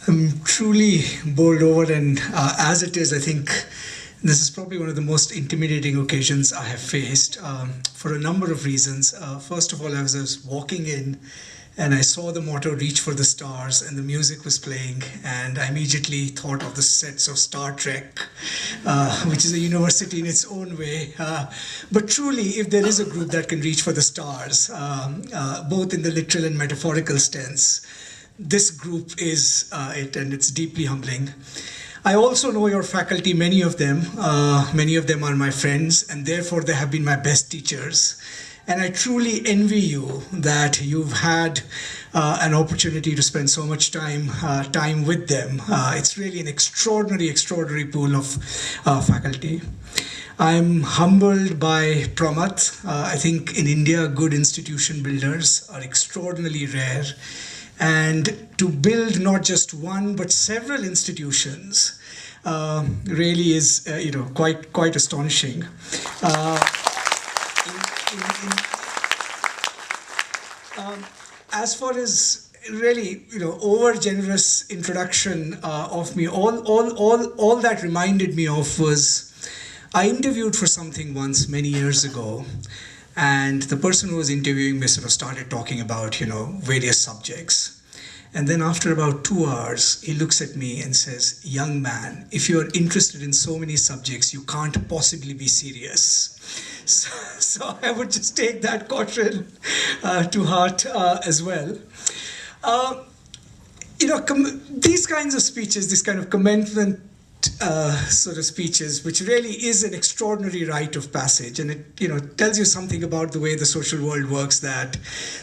I'm truly bowled over, and as it is, I think this is probably one of the most intimidating occasions I have faced for a number of reasons. First of all, I was walking in and I saw the motto "Reach for the Stars" and the music was playing, and I immediately thought of the sets of Star Trek, which is a university in its own way. But truly, if there is a group that can reach for the stars, both in the literal and metaphorical sense, this group is it, and it's deeply humbling. I also know your faculty, many of them are my friends, and therefore they have been my best teachers. And I truly envy you that you've had an opportunity to spend so much time with them. It's really an extraordinary pool of faculty. I'm humbled by Pramat. I think in India, good institution builders are extraordinarily rare. And to build not just one, but several institutions really is, quite astonishing. As far as really, over generous introduction of me, all that reminded me of was I interviewed for something once many years ago, and the person who was interviewing me sort of started talking about, various subjects. And then after about 2 hours, he looks at me and says, "Young man, if you're interested in so many subjects, you can't possibly be serious." So I would just take that caution to heart as well. These kinds of speeches, this kind of commencement sort of speeches, which really is an extraordinary rite of passage, and it tells you something about the way the social world works, that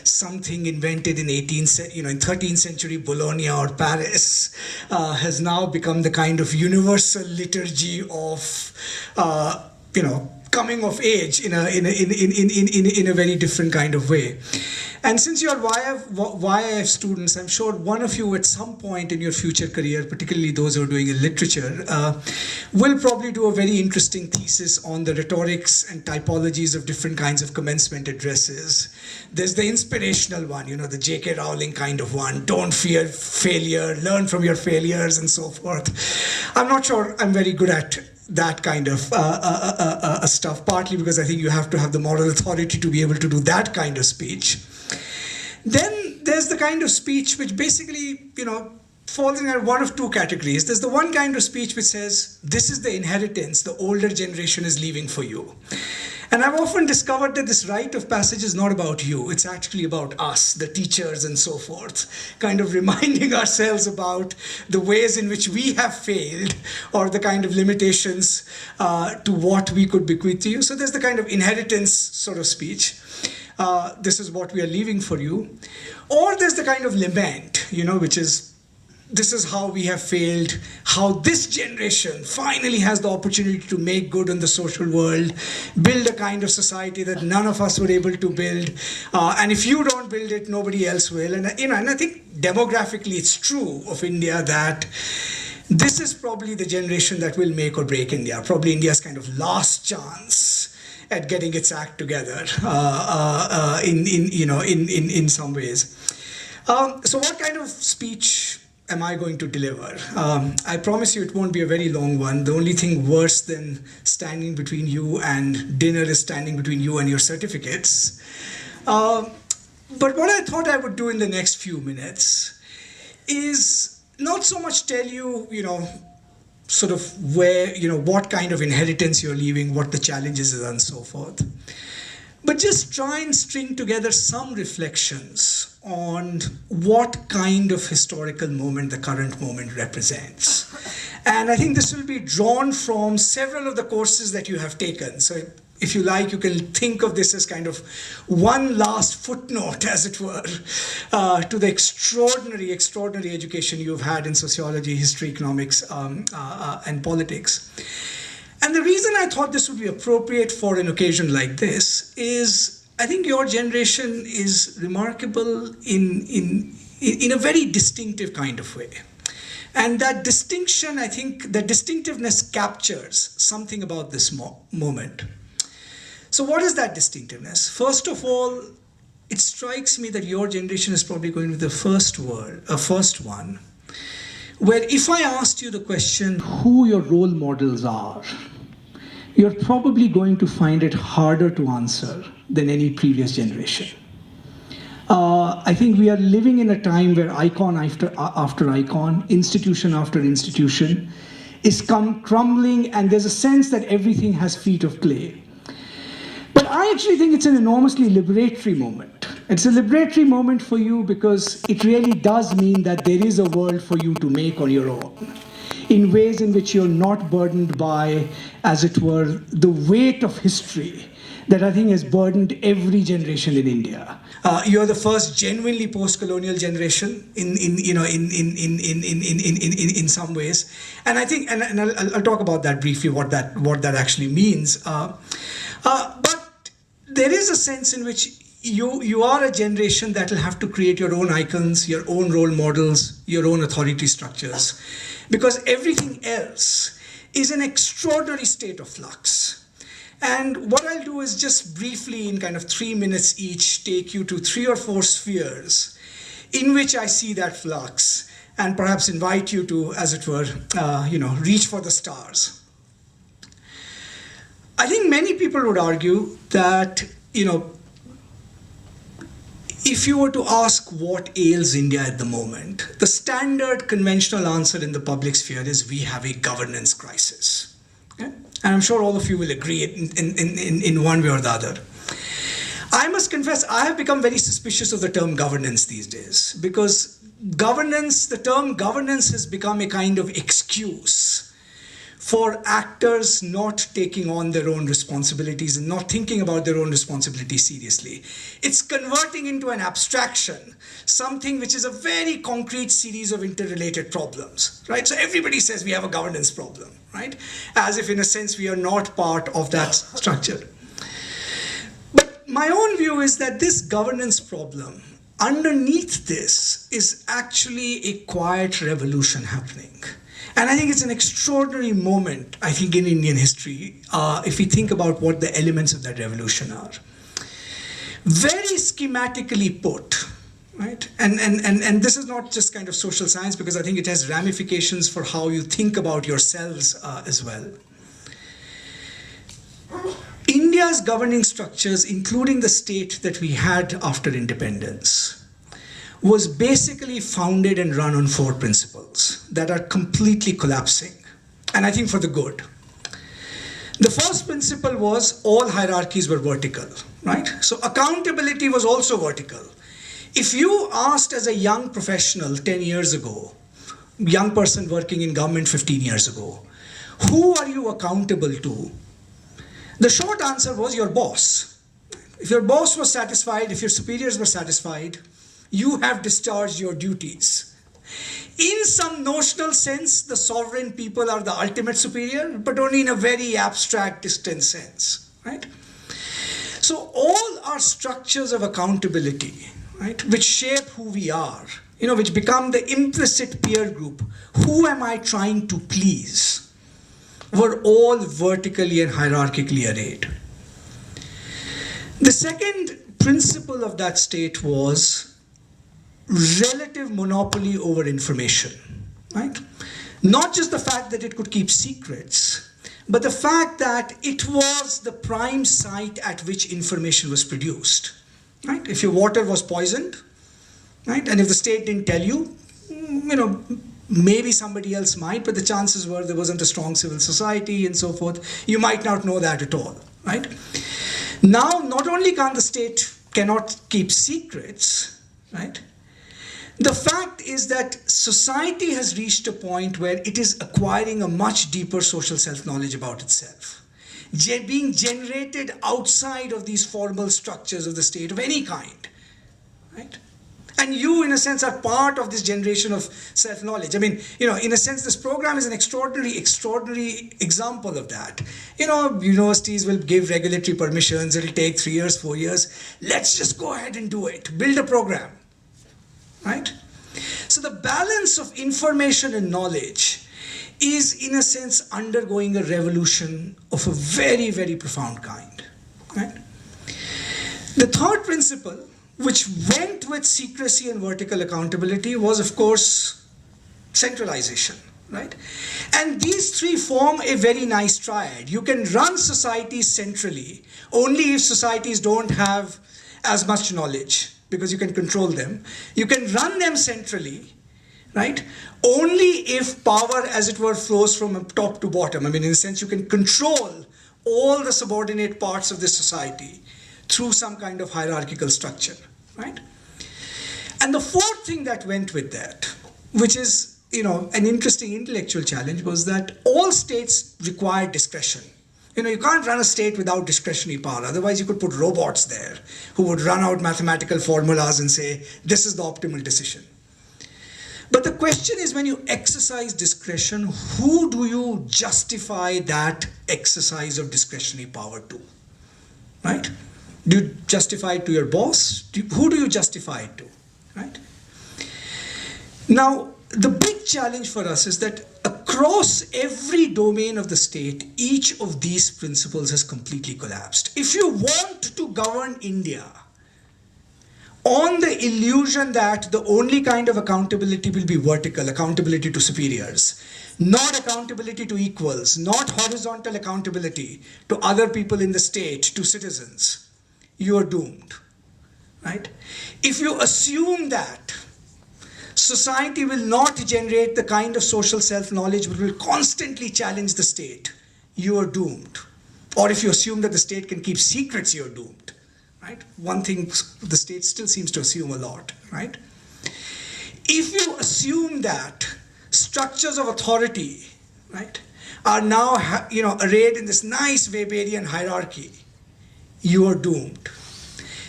something invented in in 13th century Bologna or Paris has now become the kind of universal liturgy of coming of age in a very different kind of way. And since you're YIF students, I'm sure one of you at some point in your future career, particularly those who are doing in literature, will probably do a very interesting thesis on the rhetorics and typologies of different kinds of commencement addresses. There's the inspirational one, the J.K. Rowling kind of one, don't fear failure, learn from your failures, and so forth. I'm not sure I'm very good at that kind of stuff, partly because I think you have to have the moral authority to be able to do that kind of speech. Then there's the kind of speech which basically, falls in one of two categories. There's the one kind of speech which says, this is the inheritance the older generation is leaving for you. And I've often discovered that this rite of passage is not about you. It's actually about us, the teachers and so forth, kind of reminding ourselves about the ways in which we have failed or the kind of limitations to what we could bequeath to you. So there's the kind of inheritance sort of speech. This is what we are leaving for you. Or there's the kind of lament, which is, this is how we have failed, how this generation finally has the opportunity to make good on the social world, build a kind of society that none of us were able to build. And if you don't build it, nobody else will. And, and I think demographically it's true of India that this is probably the generation that will make or break India, probably India's kind of last chance at getting its act together in some ways. So what kind of speech am I going to deliver? I promise you it won't be a very long one. The only thing worse than standing between you and dinner is standing between you and your certificates. But what I thought I would do in the next few minutes is not so much tell you, sort of where, what kind of inheritance you're leaving, what the challenges is and so forth, but just try and string together some reflections on what kind of historical moment the current moment represents. And I think this will be drawn from several of the courses that you have taken. So if you like, you can think of this as kind of one last footnote, as it were, to the extraordinary education you've had in sociology, history, economics, and politics. And the reason I thought this would be appropriate for an occasion like this is I think your generation is remarkable in a very distinctive kind of way. And that distinction, I think, the distinctiveness captures something about this moment. So what is that distinctiveness? First of all, it strikes me that your generation is probably going to be the first one where if I asked you the question, who your role models are, you're probably going to find it harder to answer than any previous generation. I think we are living in a time where icon after icon, institution after institution is crumbling, and there's a sense that everything has feet of clay. But I actually think it's an enormously liberatory moment. It's a liberatory moment for you because it really does mean that there is a world for you to make on your own, in ways in which you're not burdened by, as it were, the weight of history that I think has burdened every generation in India. You're the first genuinely post-colonial generation in some ways, and I think, and I'll talk about that briefly, what that actually means. But there is a sense in which you are a generation that will have to create your own icons, your own role models, your own authority structures, because everything else is an extraordinary state of flux. And what I'll do is just briefly, in kind of 3 minutes each, take you to 3 or 4 spheres in which I see that flux, and perhaps invite you to, as it were, reach for the stars. I think many people would argue that, if you were to ask what ails India at the moment, the standard conventional answer in the public sphere is we have a governance crisis. Okay? And I'm sure all of you will agree in one way or the other. I must confess, I have become very suspicious of the term governance these days, because the term governance has become a kind of excuse for actors not taking on their own responsibilities and not thinking about their own responsibilities seriously. It's converting into an abstraction, something which is a very concrete series of interrelated problems, right? So everybody says we have a governance problem, right? As if in a sense we are not part of that structure. But my own view is that this governance problem, underneath this, is actually a quiet revolution happening. And I think it's an extraordinary moment, I think, in Indian history, if we think about what the elements of that revolution are. Very schematically put, right? And this is not just kind of social science, because I think it has ramifications for how you think about yourselves as well. India's governing structures, including the state that we had after independence, was basically founded and run on 4 principles that are completely collapsing, and I think for the good. The first principle was all hierarchies were vertical, right? So accountability was also vertical. If you asked as a young professional 10 years ago, young person working in government 15 years ago, who are you accountable to? The short answer was your boss. If your boss was satisfied, if your superiors were satisfied, you have discharged your duties. In some notional sense, the sovereign people are the ultimate superior, but only in a very abstract, distant sense, right? So all our structures of accountability, right, which shape who we are, which become the implicit peer group, who am I trying to please, were all vertically and hierarchically arrayed. The second principle of that state was relative monopoly over information, right? Not just the fact that it could keep secrets, but the fact that it was the prime site at which information was produced, right? If your water was poisoned, right, and if the state didn't tell you, maybe somebody else might, but the chances were there wasn't a strong civil society and so forth. You might not know that at all, right? Now, not only cannot keep secrets, right? The fact is that society has reached a point where it is acquiring a much deeper social self-knowledge about itself, being generated outside of these formal structures of the state of any kind, right? And you, in a sense, are part of this generation of self-knowledge. I mean, in a sense, this program is an extraordinary example of that. Universities will give regulatory permissions. It'll take 3 years, 4 years. Let's just go ahead and do it. Build a program. Right? So the balance of information and knowledge is, in a sense, undergoing a revolution of a very, very profound kind. Right? The third principle, which went with secrecy and vertical accountability, was, of course, centralization, right? And these three form a very nice triad. You can run societies centrally only if societies don't have as much knowledge, because you can control them. You can run them centrally, right? Only if power, as it were, flows from top to bottom. I mean, in a sense, you can control all the subordinate parts of this society through some kind of hierarchical structure, right? And the fourth thing that went with that, which is, an interesting intellectual challenge, was that all states require discretion. You can't run a state without discretionary power. Otherwise, you could put robots there who would run out mathematical formulas and say, this is the optimal decision. But the question is, when you exercise discretion, who do you justify that exercise of discretionary power to? Right? Do you justify it to your boss? Who do you justify it to? Right? Now, the big challenge for us is that across every domain of the state, each of these principles has completely collapsed. If you want to govern India on the illusion that the only kind of accountability will be vertical, accountability to superiors, not accountability to equals, not horizontal accountability to other people in the state, to citizens, you are doomed, right? If you assume that society will not generate the kind of social self-knowledge which will constantly challenge the state, you are doomed. Or if you assume that the state can keep secrets, you're doomed, right? One thing the state still seems to assume a lot, right? If you assume that structures of authority, right, are now, arrayed in this nice Weberian hierarchy, you are doomed.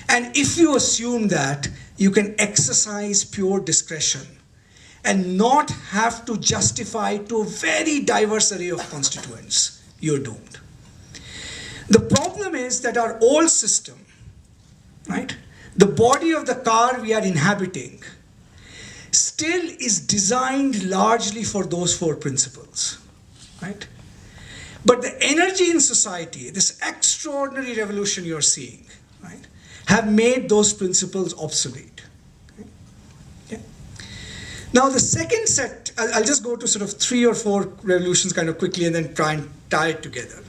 And if you assume that you can exercise pure discretion and not have to justify to a very diverse array of constituents, you're doomed. The problem is that our old system, right, the body of the car we are inhabiting, still is designed largely for those four principles, right? But the energy in society, this extraordinary revolution you're seeing, right, have made those principles obsolete. Okay? Now the second set, I'll just go to sort of 3 or 4 revolutions kind of quickly and then try and tie it together.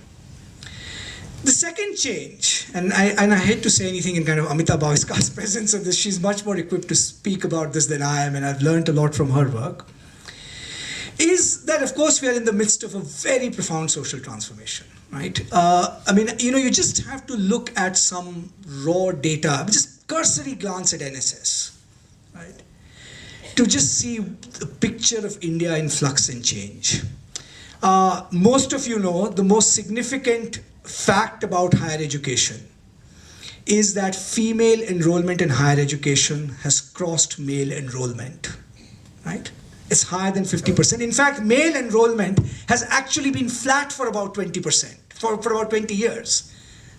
The second change, and I hate to say anything in kind of Amita Bhaviska's presence of this, she's much more equipped to speak about this than I am, and I've learned a lot from her work, is that of course we are in the midst of a very profound social transformation. Right? You just have to look at some raw data, just cursory glance at NSS, right, to just see the picture of India in flux and change. Most of you know the most significant fact about higher education is that female enrollment in higher education has crossed male enrollment, right? It's higher than 50%. In fact, male enrollment has actually been flat for about 20%, for about 20 years,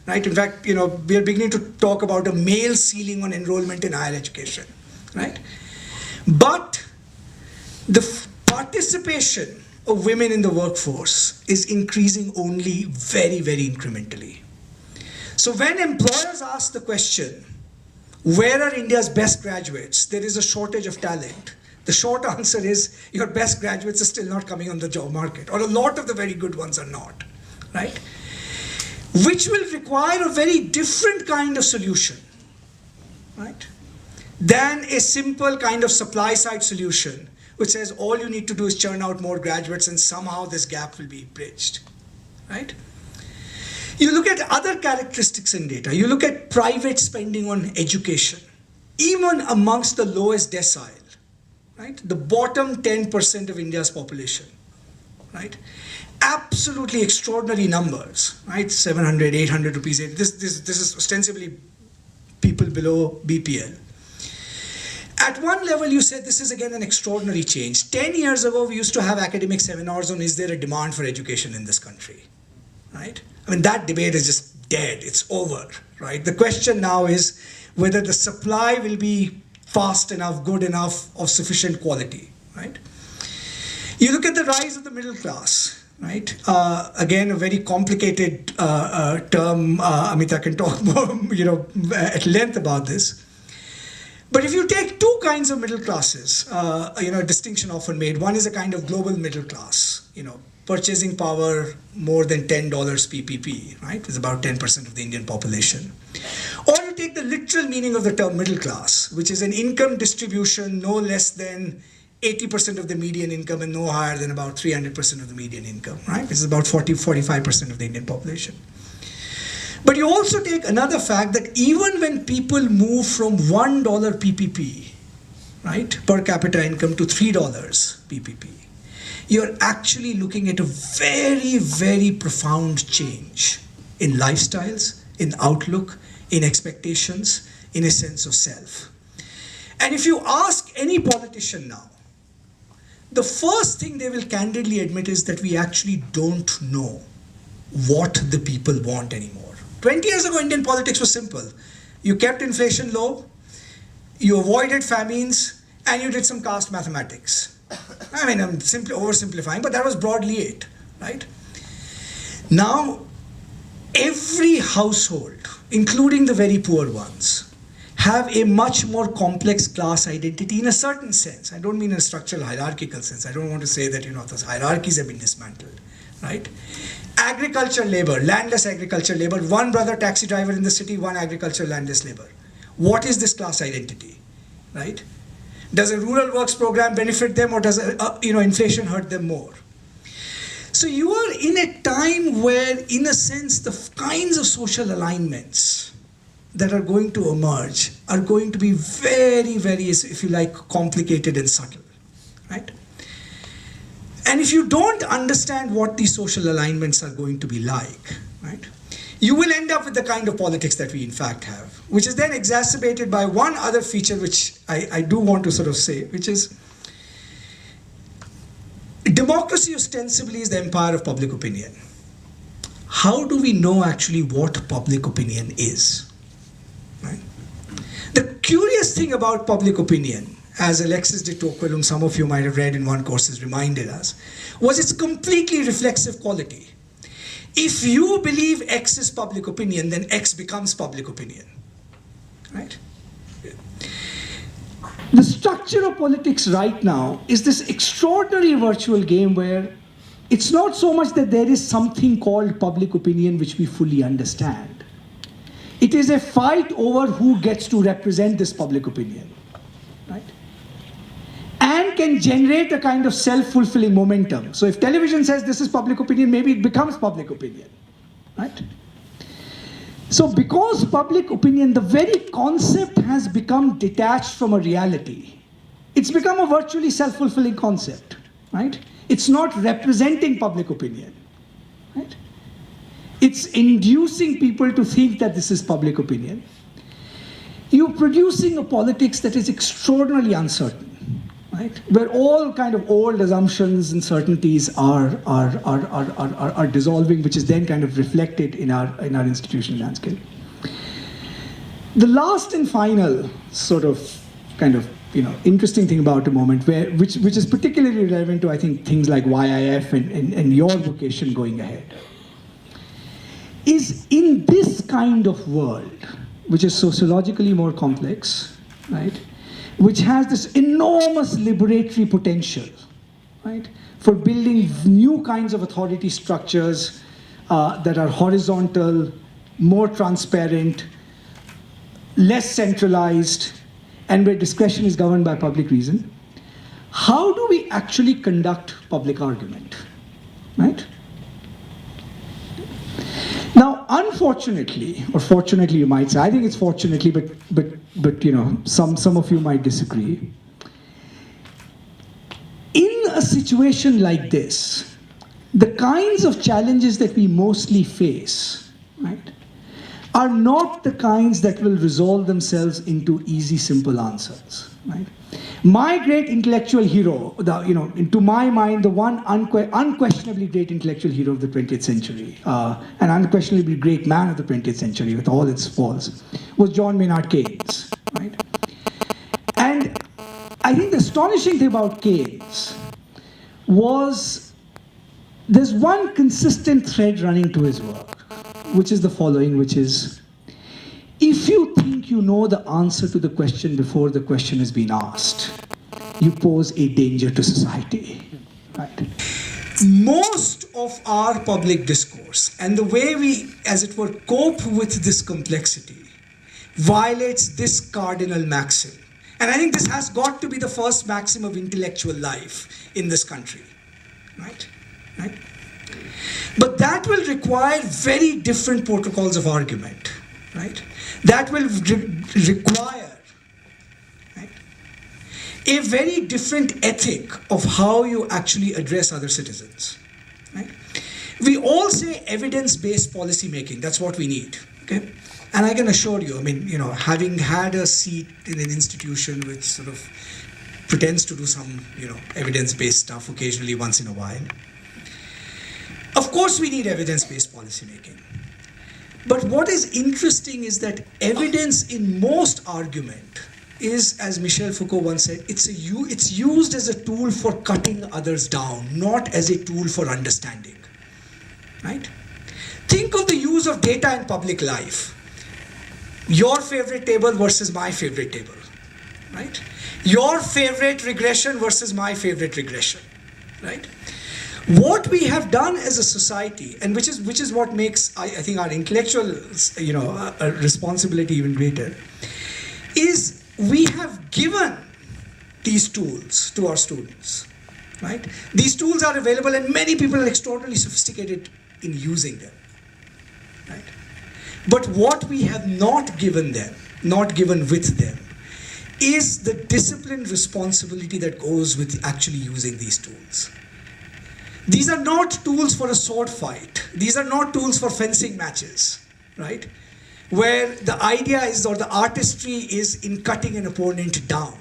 right? In fact, we are beginning to talk about a male ceiling on enrollment in higher education, right? But the participation of women in the workforce is increasing only very, very incrementally. So when employers ask the question, where are India's best graduates? There is a shortage of talent. The short answer is your best graduates are still not coming on the job market, or a lot of the very good ones are not, right? Which will require a very different kind of solution, right, than a simple kind of supply side solution, which says all you need to do is churn out more graduates and somehow this gap will be bridged, right? You look at other characteristics in data. You look at private spending on education, even amongst the lowest decile, right? The bottom 10% of India's population, right? Absolutely extraordinary numbers, right? 700, 800 rupees. This is ostensibly people below BPL. At one level, you said this is again an extraordinary change. 10 years ago, we used to have academic seminars on is there a demand for education in this country, right? I mean, that debate is just dead. It's over, right? The question now is whether the supply will be fast enough, good enough, of sufficient quality, right? You look at the rise of the middle class, right? Again, a very complicated term. Amita can talk more, at length about this. But if you take two kinds of middle classes, a distinction often made. One is a kind of global middle class, purchasing power more than $10 PPP, right? It's about 10% of the Indian population. Or you take the literal meaning of the term middle class, which is an income distribution no less than 80% of the median income and no higher than about 300% of the median income, right? This is about 45% of the Indian population. But you also take another fact that even when people move from $1 PPP, right, per capita income to $3 PPP, you're actually looking at a very, very profound change in lifestyles, in outlook, in expectations, in a sense of self. And if you ask any politician now, the first thing they will candidly admit is that we actually don't know what the people want anymore. 20 years ago, Indian politics was simple. You kept inflation low, you avoided famines, and you did some caste mathematics. I mean, I'm simply oversimplifying, but that was broadly it, right? Now, every household, including the very poor ones, have a much more complex class identity in a certain sense. I don't mean in a structural hierarchical sense. I don't want to say that, those hierarchies have been dismantled, right? Agriculture labor, landless agriculture labor, one brother taxi driver in the city, one agriculture landless labor. What is this class identity, right? Does a rural works program benefit them, or does inflation hurt them more? So you are in a time where, in a sense, the kinds of social alignments that are going to emerge are going to be very, very, if you like, complicated and subtle, right? And if you don't understand what these social alignments are going to be like, right, you will end up with the kind of politics that we in fact have, which is then exacerbated by one other feature which I do want to sort of say, which is democracy ostensibly is the empire of public opinion. How do we know actually what public opinion is? Right? The curious thing about public opinion, as Alexis de Tocqueville, whom some of you might have read in one course, has reminded us, was its completely reflexive quality. If you believe X is public opinion, then X becomes public opinion, right? The structure of politics right now is this extraordinary virtual game where it's not so much that there is something called public opinion which we fully understand. It is a fight over who gets to represent this public opinion, right? And can generate a kind of self-fulfilling momentum. So if television says this is public opinion, maybe it becomes public opinion, right? So because public opinion, the very concept has become detached from a reality, it's become a virtually self-fulfilling concept, right? It's not representing public opinion, right? It's inducing people to think that this is public opinion. You're producing a politics that is extraordinarily uncertain, right? Where all kind of old assumptions and certainties are dissolving, which is then kind of reflected in our institutional landscape. The last and final sort of kind of interesting thing about the moment, which is particularly relevant to, I think, things like YIF and your vocation going ahead, is in this kind of world, which is sociologically more complex, right? Which has this enormous liberatory potential, right? For building new kinds of authority structures that are horizontal, more transparent, less centralized, and where discretion is governed by public reason. How do we actually conduct public argument, right? Now, unfortunately, or fortunately you might say, I think it's fortunately, but some of you might disagree. In a situation like this, the kinds of challenges that we mostly face, right, are not the kinds that will resolve themselves into easy, simple answers, right? My great intellectual hero, to my mind, the one unquestionably great intellectual hero of the 20th century, an unquestionably great man of the 20th century with all its faults, was John Maynard Keynes, right? And I think the astonishing thing about Keynes was there's one consistent thread running to his work, which is the following, which is, if you think think you know the answer to the question before the question has been asked, you pose a danger to society. Right? Most of our public discourse and the way we, as it were, cope with this complexity violates this cardinal maxim. And I think this has got to be the first maxim of intellectual life in this country. Right? Right? But that will require very different protocols of argument. Right? That will require, right, a very different ethic of how you actually address other citizens. Right? We all say evidence-based policy making. That's what we need. Okay? And I can assure you, I mean, you know, having had a seat in an institution which sort of pretends to do some, you know, evidence-based stuff occasionally once in a while, of course we need evidence-based policy making. But what is interesting is that evidence in most argument is, as Michel Foucault once said, it's used as a tool for cutting others down, not as a tool for understanding. Right? Think of the use of data in public life. Your favorite table versus my favorite table. Right? Your favorite regression versus my favorite regression. Right? What we have done as a society, and which is what makes, I think, our intellectual, you know, responsibility even greater, is we have given these tools to our students. Right? These tools are available, and many people are extraordinarily sophisticated in using them. Right? But what we have not given them, not given with them, is the disciplined responsibility that goes with actually using these tools. These are not tools for a sword fight. These are not tools for fencing matches, right? Where the idea is, or the artistry is in cutting an opponent down.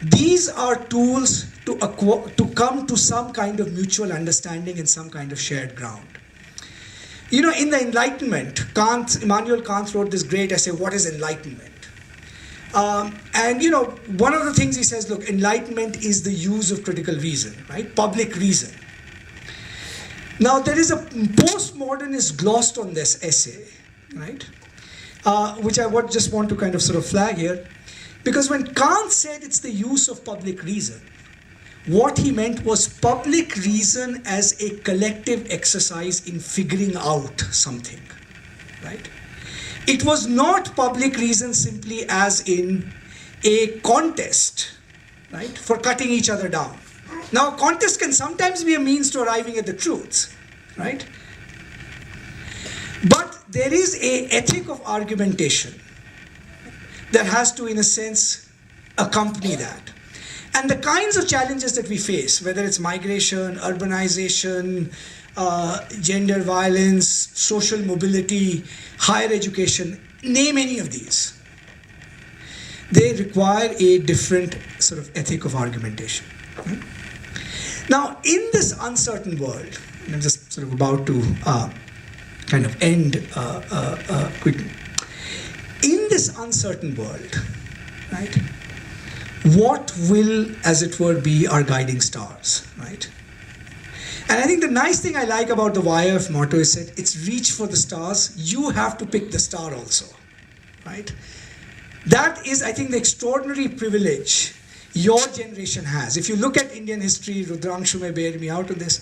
These are tools to come to some kind of mutual understanding and some kind of shared ground. You know, in the Enlightenment, Immanuel Kant wrote this great essay, What is Enlightenment? And you know, one of the things he says, look, enlightenment is the use of critical reason, right? Public reason. Now, there is a postmodernist gloss on this essay, right? Which I just want to kind of sort of flag here. Because when Kant said it's the use of public reason, what he meant was public reason as a collective exercise in figuring out something, right? It was not public reason simply as in a contest, right, for cutting each other down. Now, a contest can sometimes be a means to arriving at the truth, right? But there is an ethic of argumentation that has to, in a sense, accompany that. And the kinds of challenges that we face, whether it's migration, urbanization, gender violence, social mobility, higher education, name any of these, they require a different sort of ethic of argumentation. Right? Now, in this uncertain world, and I'm just sort of about to kind of end quickly. In this uncertain world, right, what will, as it were, be our guiding stars, right? And I think the nice thing I like about the YIF motto is that it's reach for the stars. You have to pick the star also, right? That is, I think, the extraordinary privilege your generation has. If you look at Indian history, Rudrangshu may bear me out on this,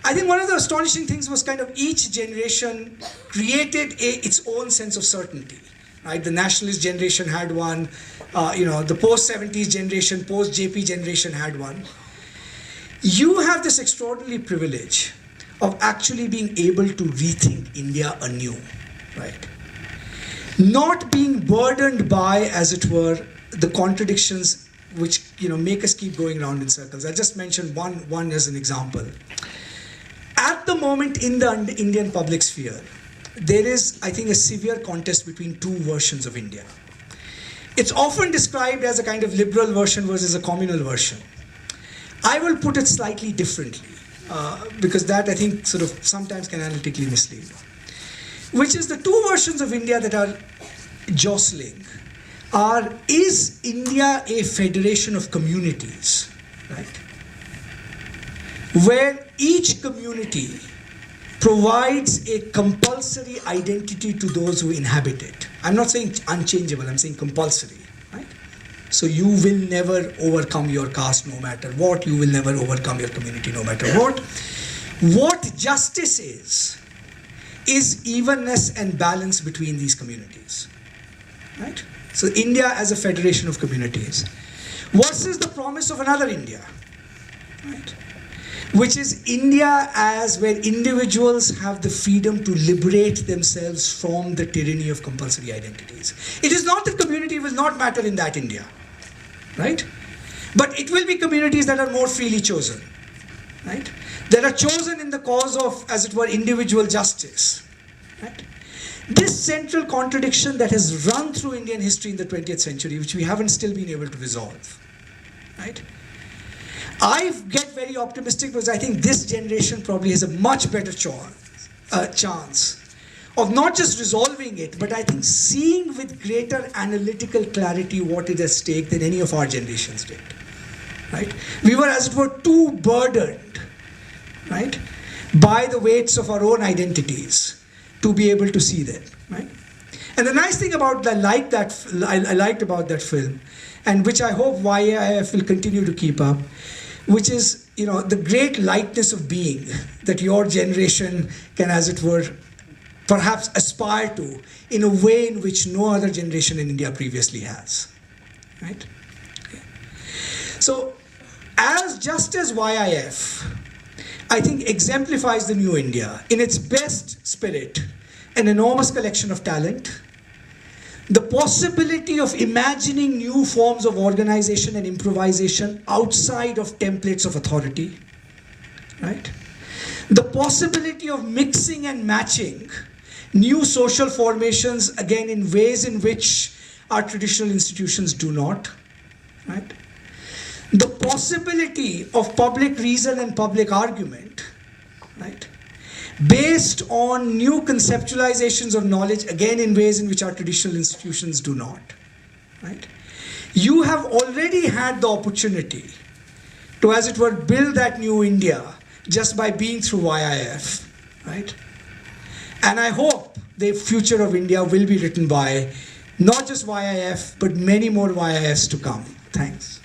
I think one of the astonishing things was kind of each generation created its own sense of certainty. Right, the nationalist generation had one, you know, the post-70s generation, post-JP generation had one. You have this extraordinary privilege of actually being able to rethink India anew, right? Not being burdened by, as it were, the contradictions which, you know, make us keep going round in circles. I'll just mention one as an example. At the moment in the Indian public sphere, there is, I think, a severe contest between two versions of India. It's often described as a kind of liberal version versus a communal version. I will put it slightly differently, because that, I think, sort of sometimes can analytically mislead. Which is the two versions of India that are jostling are, is India a federation of communities, right? Where each community provides a compulsory identity to those who inhabit it. I'm not saying unchangeable, I'm saying compulsory, right? So you will never overcome your caste no matter what, you will never overcome your community no matter what. What justice is evenness and balance between these communities, right? So India as a federation of communities versus the promise of another India, right? Which is India as where individuals have the freedom to liberate themselves from the tyranny of compulsory identities. It is not that community will not matter in that India, right? But it will be communities that are more freely chosen, right? That are chosen in the cause of, as it were, individual justice, right? This central contradiction that has run through Indian history in the 20th century, which we haven't still been able to resolve, right? I get very optimistic because I think this generation probably has a much better chance of not just resolving it, but I think seeing with greater analytical clarity what is at stake than any of our generations did, right? We were, as it were, too burdened, right, by the weights of our own identities to be able to see that, right? And the nice thing about I liked about that film, and which I hope YIF will continue to keep up, which is, you know, the great lightness of being that your generation can, as it were, perhaps aspire to in a way in which no other generation in India previously has, right? Okay. So, just as YIF, I think exemplifies the new India in its best spirit, an enormous collection of talent, the possibility of imagining new forms of organization and improvisation outside of templates of authority, right? The possibility of mixing and matching new social formations, again, in ways in which our traditional institutions do not, right? The possibility of public reason and public argument, right? Based on new conceptualizations of knowledge, again in ways in which our traditional institutions do not, right? You have already had the opportunity to, as it were, build that new India just by being through YIF, right? And I hope the future of India will be written by not just YIF, but many more YIFs to come. Thanks.